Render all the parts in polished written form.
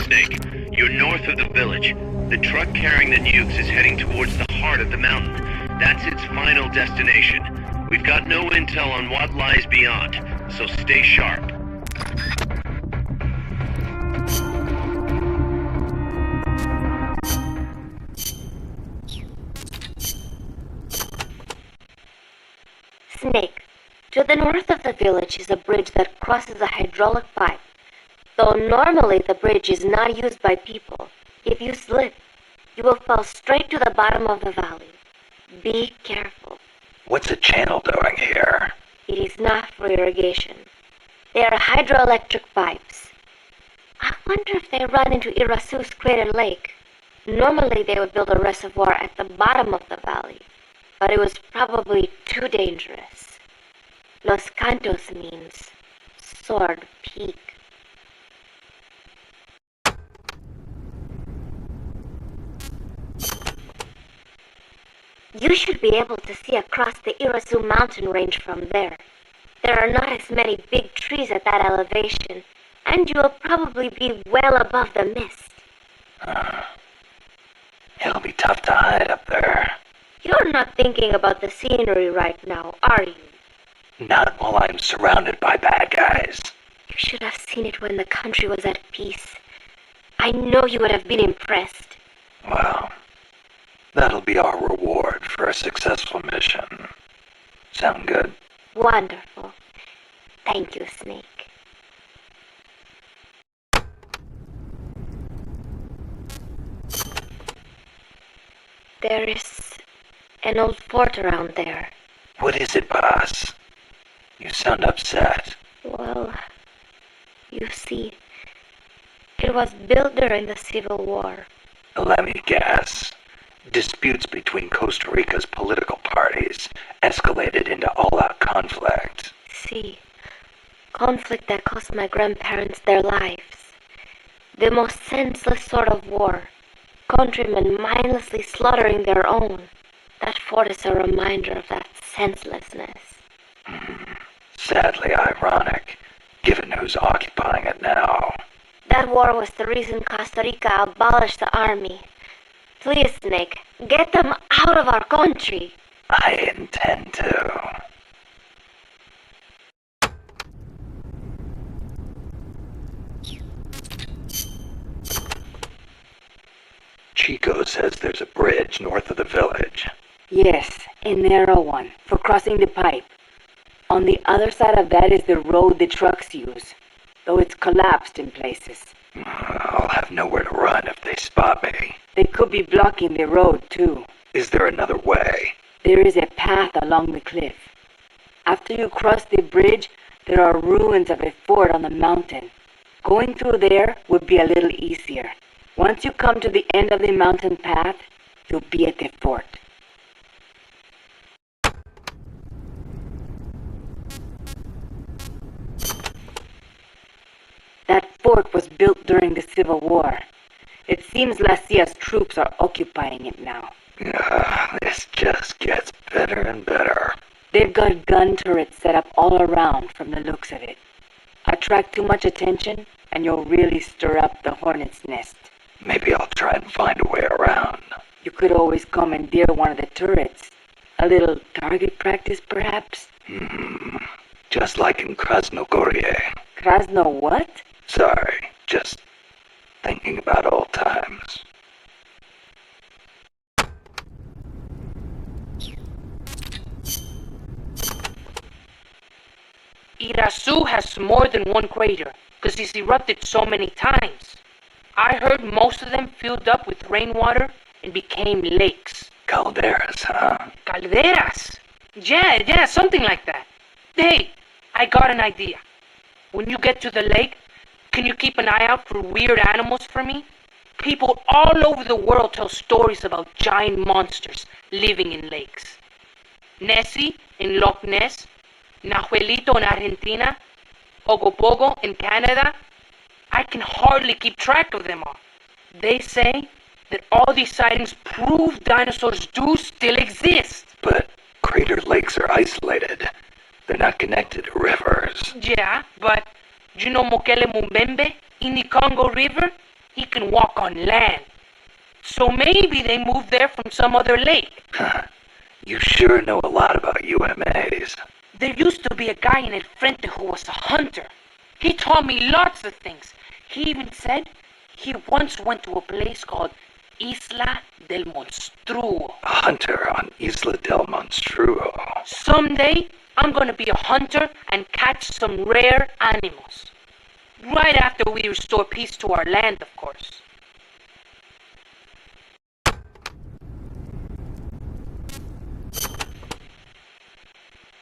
Snake, you're north of the village. The truck carrying the nukes is heading towards the heart of the mountain. That's its final destination. We've got no intel on what lies beyond, so stay sharp. Snake, to the north of the village is a bridge that crosses a hydraulic pipe. Though normally the bridge is not used by people, if you slip, you will fall straight to the bottom of the valley. Be careful. What's a channel doing here? It is not for irrigation. They are hydroelectric pipes. I wonder if they run into Irasu's Crater Lake. Normally they would build a reservoir at the bottom of the valley, but it was probably too dangerous. Los Cantos means sword peak. You should be able to see across the Irasu mountain range from there. There are not as many big trees at that elevation, and you will probably be well above the mist. It'll be tough to hide up there. You're not thinking about the scenery right now, are you? Not while I'm surrounded by bad guys. You should have seen it when the country was at peace. I know you would have been impressed. Well, that'll be our reward for a successful mission. Sound good? Wonderful. Thank you, Snake. There is an old fort around there. What is it, boss? You sound upset. Well, you see, it was built during the Civil War. Let me guess. Disputes between Costa Rica's political parties escalated into all-out conflict. See, conflict that cost my grandparents their lives. The most senseless sort of war. Countrymen mindlessly slaughtering their own. That fort is a reminder of that senselessness. Sadly ironic, given who's occupying it now. That war was the reason Costa Rica abolished the army. Please, Snake, get them out of our country. I intend to. Chico says there's a bridge north of the village. Yes, a narrow one, for crossing the pipe. On the other side of that is the road the trucks use, though it's collapsed in places. I'll have nowhere to run if they spot me. They could be blocking the road, too. Is there another way? There is a path along the cliff. After you cross the bridge, there are ruins of a fort on the mountain. Going through there would be a little easier. Once you come to the end of the mountain path, you'll be at the fort. That fort was built during the Civil War. It seems Lacia's troops are occupying it now. This just gets better and better. They've got gun turrets set up all around from the looks of it. Attract too much attention, and you'll really stir up the hornet's nest. Maybe I'll try and find a way around. You could always commandeer one of the turrets. A little target practice, perhaps? Just like in Krasnogorye. Krasno what? Sorry, just thinking about old times. Irasu has more than one crater, because it's erupted so many times. I heard most of them filled up with rainwater and became lakes. Calderas, huh? Calderas? Yeah, something like that. Hey, I got an idea. When you get to the lake, can you keep an eye out for weird animals for me? People all over the world tell stories about giant monsters living in lakes. Nessie in Loch Ness, Nahuelito in Argentina, Ogopogo in Canada. I can hardly keep track of them all. They say that all these sightings prove dinosaurs do still exist. But crater lakes are isolated. They're not connected to rivers. Yeah, but you know Mokele Mumbembe in the Congo River? He can walk on land. So maybe they moved there from some other lake. You sure know a lot about UMAs. There used to be a guy in El Frente who was a hunter. He taught me lots of things. He even said he once went to a place called Isla del Monstruo. A hunter on Isla del Monstruo. Someday, I'm gonna be a hunter and catch some rare animals. Right after we restore peace to our land, of course.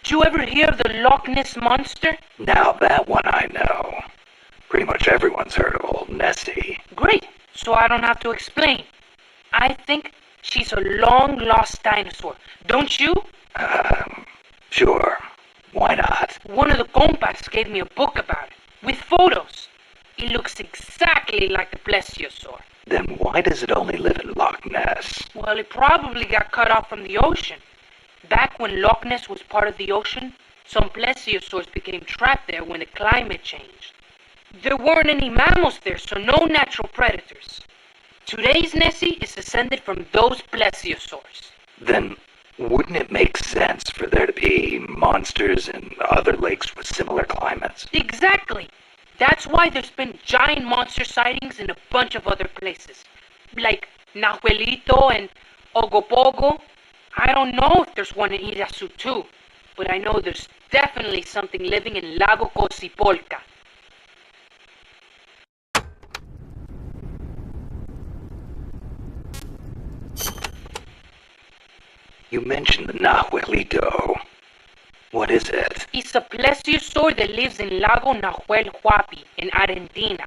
Did you ever hear of the Loch Ness Monster? Now that one I know. Pretty much everyone's heard of old Nessie. Great, so I don't have to explain. I think she's a long-lost dinosaur, don't you? Sure. Why not? One of the compas gave me a book about it, with photos. It looks exactly like the plesiosaur. Then why does it only live in Loch Ness? Well, it probably got cut off from the ocean. Back when Loch Ness was part of the ocean, some plesiosaurs became trapped there when the climate changed. There weren't any mammals there, so no natural predators. Today's Nessie is descended from those plesiosaurs. Then wouldn't it make sense for there to be monsters in other lakes with similar climates? Exactly. That's why there's been giant monster sightings in a bunch of other places. Like Nahuelito and Ogopogo. I don't know if there's one in Irasu too, but I know there's definitely something living in Lago Cosipolca. You mentioned the Nahuelito. What is it? It's a plesiosaur that lives in Lago Nahuel Huapi in Argentina.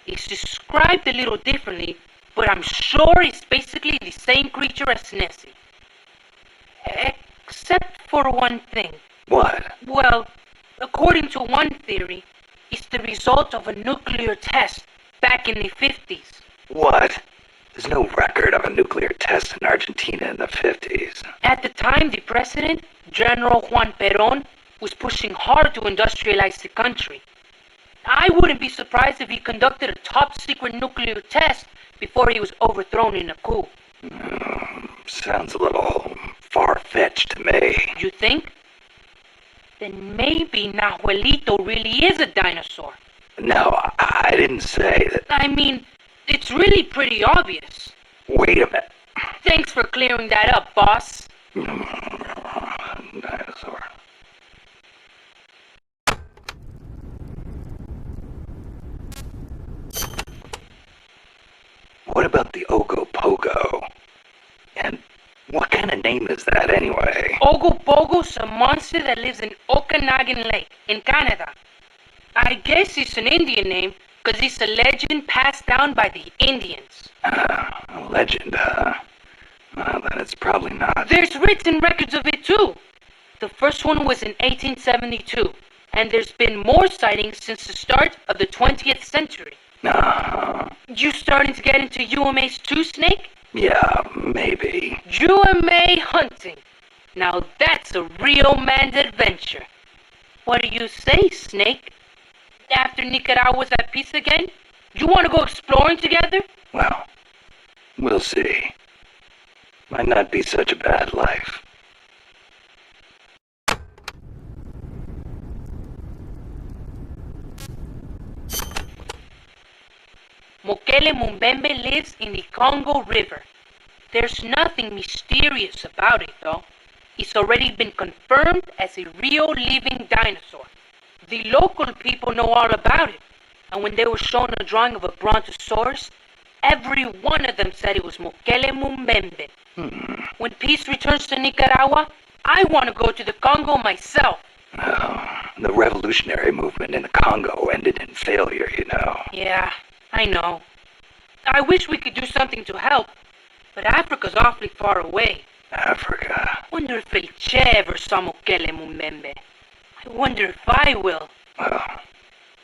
It's described a little differently, but I'm sure it's basically the same creature as Nessie. Except for one thing. What? Well, according to one theory, it's the result of a nuclear test back in the 50s. What? There's no record of a nuclear test in Argentina in the 50s. At the time, the president, General Juan Perón, was pushing hard to industrialize the country. I wouldn't be surprised if he conducted a top-secret nuclear test before he was overthrown in a coup. Sounds a little far-fetched to me. You think? Then maybe Nahuelito really is a dinosaur. No, I didn't say that. I mean, it's really pretty obvious. Wait a minute. Thanks for clearing that up, boss. Dinosaur. What about the Ogopogo? And what kind of name is that anyway? Ogopogo's a monster that lives in Okanagan Lake in Canada. I guess it's an Indian name because it's a legend passed down by the Indians. A legend, Well, then it's probably not. There's written records of it too. The first one was in 1872, and there's been more sightings since the start of the 20th century. You starting to get into UMAs too, Snake? Yeah, maybe. UMA hunting. Now that's a real man's adventure. What do you say, Snake? After Nicaragua's at peace again, you want to go exploring together? Well, we'll see. Might not be such a bad life. Mokele Mumbembe lives in the Congo River. There's nothing mysterious about it, though. It's already been confirmed as a real living dinosaur. The local people know all about it, and when they were shown a drawing of a brontosaurus, every one of them said it was Mokele Mumbembe. When peace returns to Nicaragua, I want to go to the Congo myself. The revolutionary movement in the Congo ended in failure, you know. Yeah, I know. I wish we could do something to help, but Africa's awfully far away. Africa. Wonder if El Che ever saw Mokele Mumbembe. I wonder if I will. Well,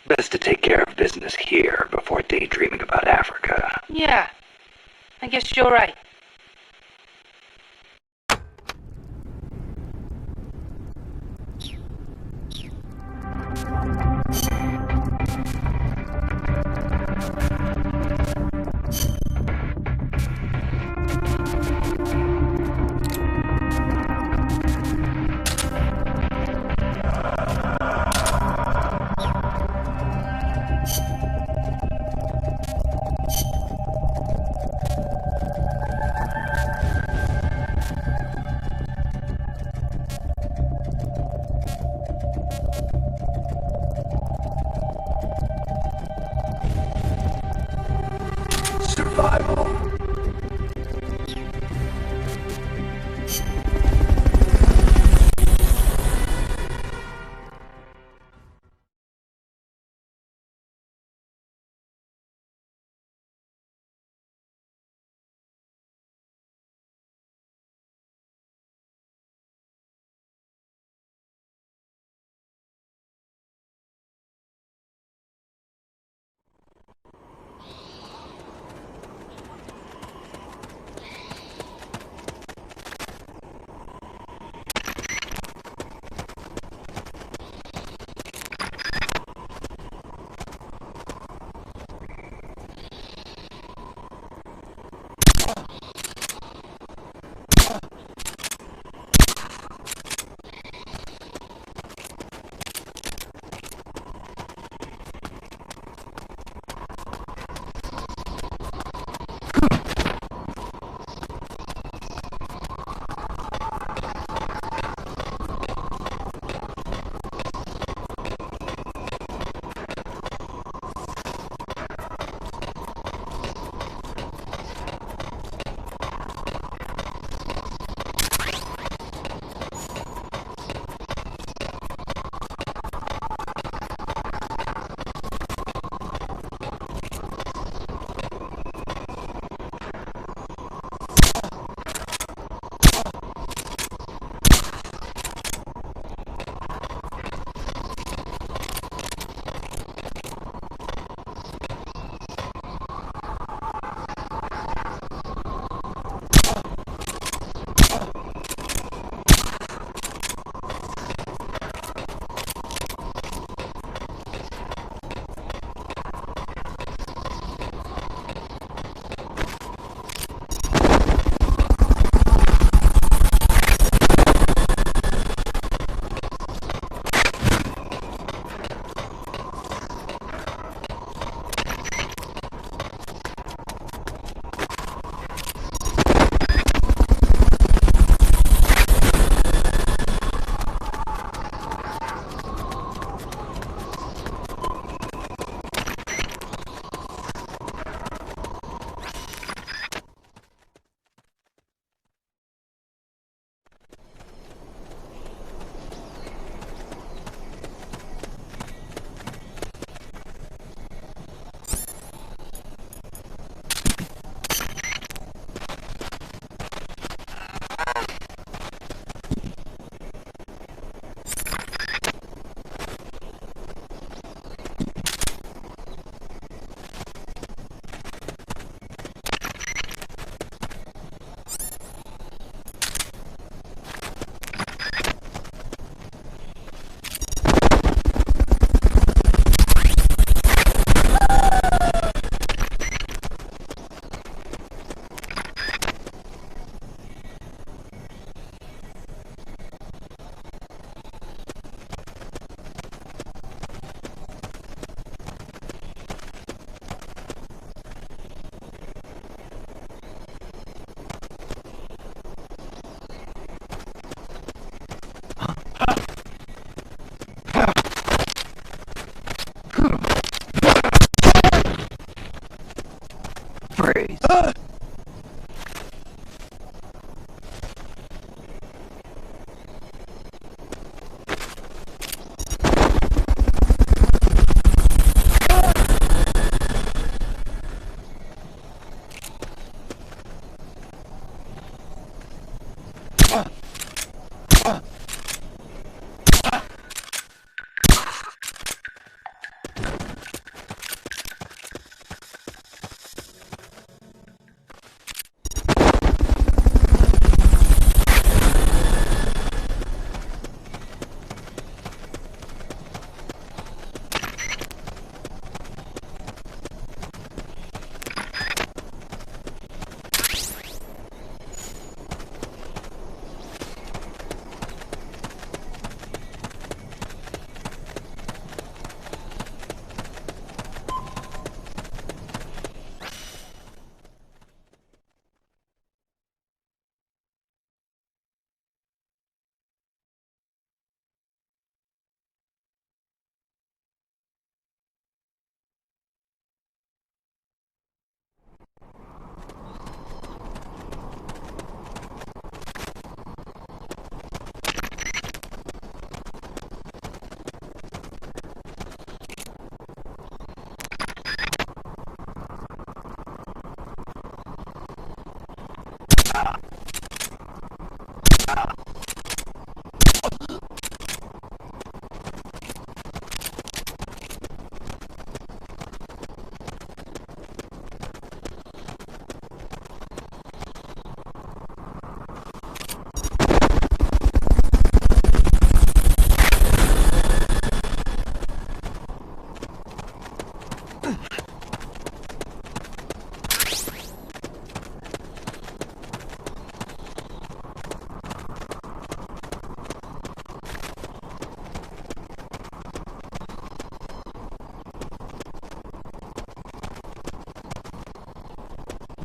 best to take care of business here before daydreaming about Africa. Yeah, I guess you're right.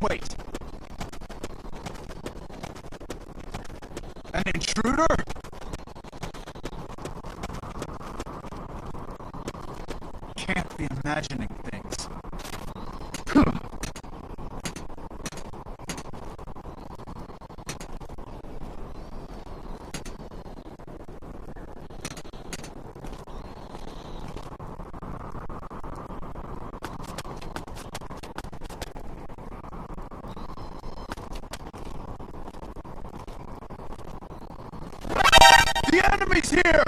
Wait. An intruder? Can't be imagining things. The enemy's here!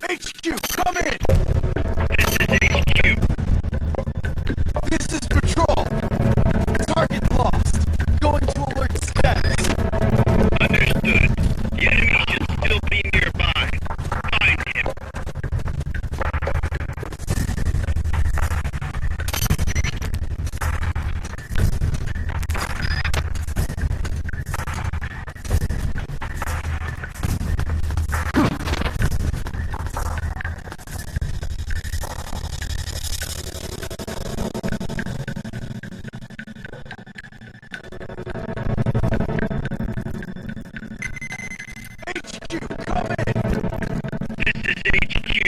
HQ, come in! This is HQ. This is patrol. Target lost. Going to alert status. Understood. The enemy should still be nearby. Find him. HQ, come in! This is HQ.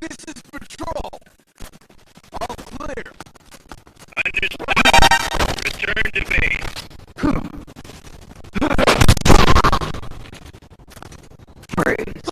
This is patrol. All clear. Understood. Return to base. Freeze.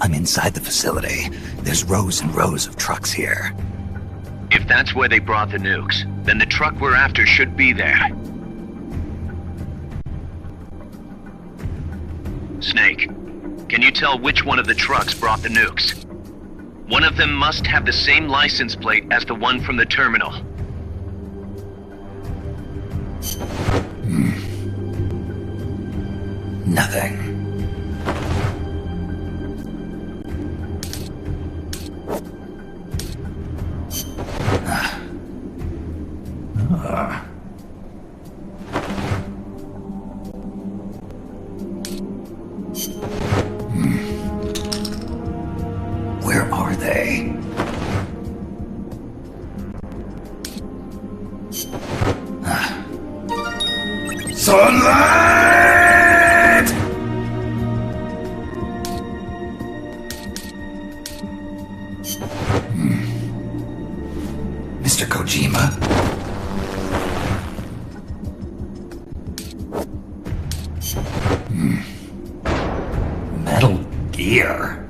I'm inside the facility. There's rows and rows of trucks here. If that's where they brought the nukes, then the truck we're after should be there. Snake, Can you tell which one of the trucks brought the nukes? One of them must have the same license plate as the one from the terminal. Nothing. Where are they? Sunlight! Mr. Kojima? Metal Gear?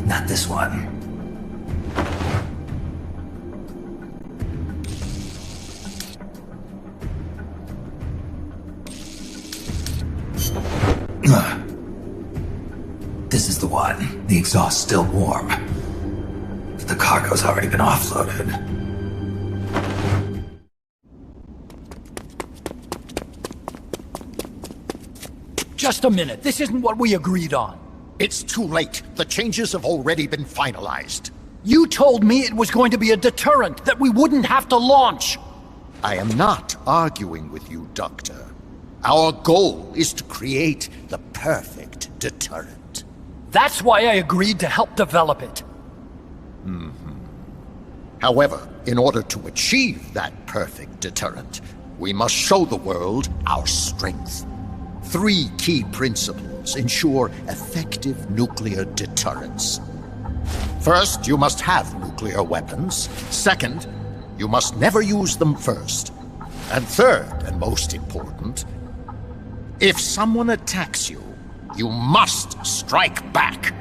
Not this one. This is the one. The exhaust's still warm. But the cargo's already been offloaded. Just a minute. This isn't what we agreed on. It's too late. The changes have already been finalized. You told me it was going to be a deterrent, that we wouldn't have to launch. I am not arguing with you, Doctor. Our goal is to create the perfect deterrent. That's why I agreed to help develop it. However, in order to achieve that perfect deterrent, we must show the world our strength. 3 key principles ensure effective nuclear deterrence. First, you must have nuclear weapons. Second, you must never use them first. And third, and most important, if someone attacks you, you must strike back.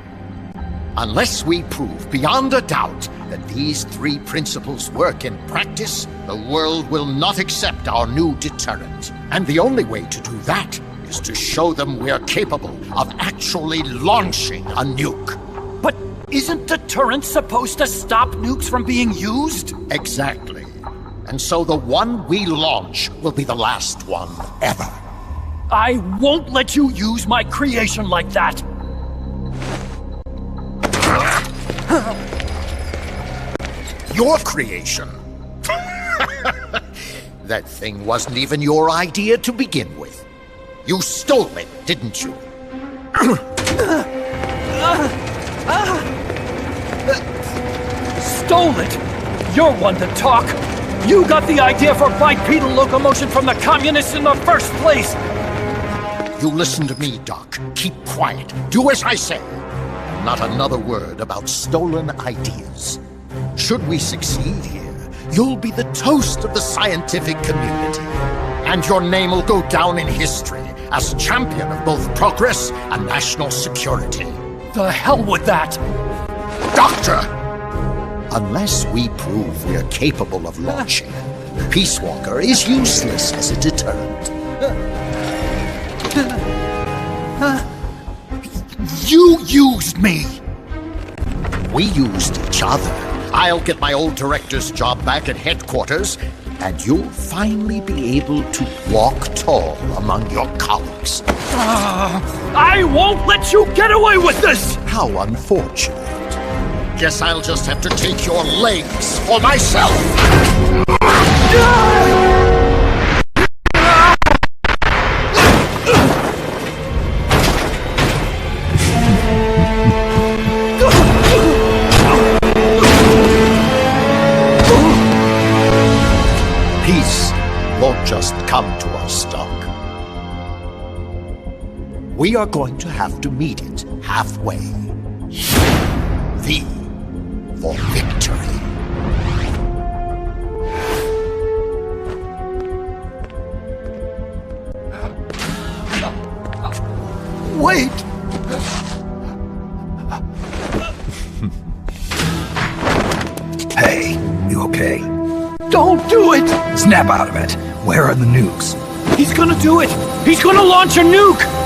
Unless we prove beyond a doubt that these 3 principles work in practice, the world will not accept our new deterrent. And the only way to do that is to show them we're capable of actually launching a nuke. But isn't deterrence supposed to stop nukes from being used? Exactly. And so the one we launch will be the last one ever. I won't let you use my creation like that! Your creation? That thing wasn't even your idea to begin with. You stole it, didn't you? Stole it? You're one to talk! You got the idea for bipedal locomotion from the communists in the first place! You listen to me, Doc. Keep quiet. Do as I say. Not another word about stolen ideas. Should we succeed here, you'll be the toast of the scientific community. And your name will go down in history as champion of both progress and national security. The hell with that! Doctor! Unless we prove we're capable of launching, Peace Walker is useless as a deterrent. You used me! We used each other. I'll get my old director's job back at headquarters, and you'll finally be able to walk tall among your colleagues. I won't let you get away with this! How unfortunate. Guess I'll just have to take your legs for myself. Peace won't just come to us, Doc. We are going to have to meet it halfway. V for victory. Wait! Hey, you okay? Don't do it! Snap out of it. Where are the nukes? He's gonna do it! He's gonna launch a nuke!